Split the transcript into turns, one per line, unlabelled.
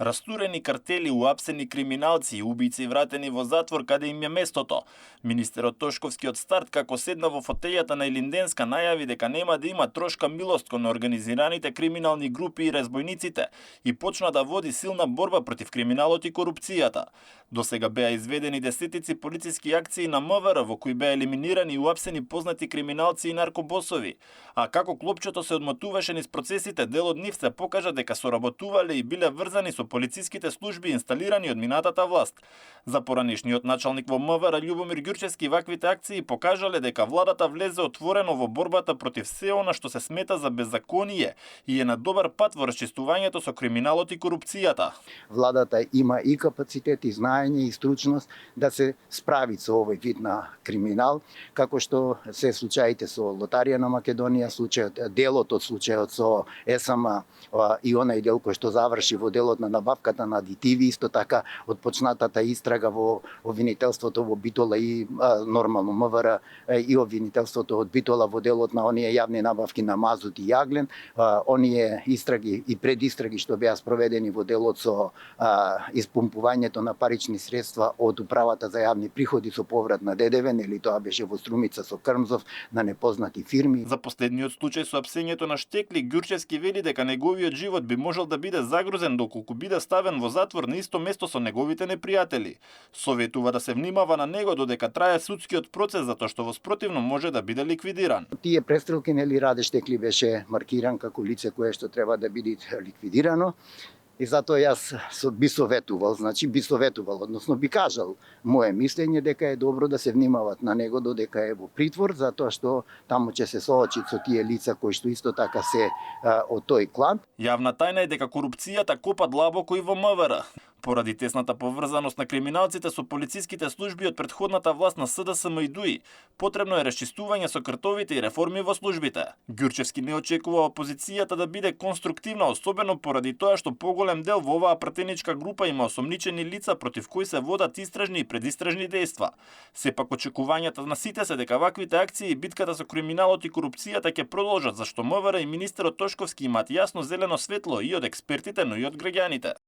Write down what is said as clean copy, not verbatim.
Растурени картели, уапсени криминалци и убици вратени во затвор каде им е местото. Министерот Тошковски од старт како седна во фотејата на Илинденска најави дека нема да има трошка милост кон организираните криминални групи и разбойниците и почна да води силна борба против криминалот и корупцијата. Досега беа изведени десетици полициски акции на МВР во кои беа елиминирани и уапсени познати криминалци и наркобосови. А како клопчето се одматуваше низ процесите, дел од нив се покажа дека соработувале и биле врзани со полициските служби инсталирани од минатата власт. За поранешниот началник во МВР Љубомир Ѓурчевски ваквите акции покажале дека владата влезе отворено во борбата против се она што се смета за беззаконие и е на добар пат во расчистувањето со криминалот и корупцијата.
Владата има и капацитет, и знаење, и стручност да се справи со овој вид на криминал, како што се случаите со Лотарија на Македонија, делот од случајот со СМ и онај дел кој што заврши во делот на набавката на адитиви, исто така од почнатата истрага во обвинителството во Битола и нормално МВР и обвинителството од Битола во делот на оние јавни набавки на мазут и јаглен, оние истраги и предистраги што беа спроведени во делот со испумпувањето на парични средства од управата за јавни приходи со поврат на ДДВ, нели тоа беше во Струмица со Крмзов на непознати фирми.
За последниот случај со апсењето на Штекли, Ѓурчевски вели дека неговиот живот би можел да биде загрозен доколку биде ставен во затвор на исто место со неговите непријатели. Советува да се внимава на него додека трае судскиот процес, затоа што во спротивно може да биде ликвидиран.
Тие престрелки, нели, Раде Штекли беше маркиран како лице кое што треба да биде ликвидирано. И затоа јас би советувал, односно би кажал моje мислење дека е добро да се внимават на него додека е во притвор, затоа што таму ќе се соочи со тие лица кои што исто така се од тој клан.
Јавна тајна е дека корупцијата копа длабоко и во МВР. Поради тесната поврзаност на криминалците со полициските служби од претходната власт на СДСМ и ДУИ, потребно е расчистување со кртовите и реформи во службите. Ѓурчевски не очекува опозицијата да биде конструктивна, особено поради тоа што поголем дел во оваа пратеничка група има осомничени лица против кои се водат истражни и предистражни дејства. Сепак очекувањата на сите се дека ваквите акции и битката со криминалот и корупцијата ќе продолжат, зашто МВР и министерот Тошковски имаат јасно зелено светло и од експертите, но и од граѓаните.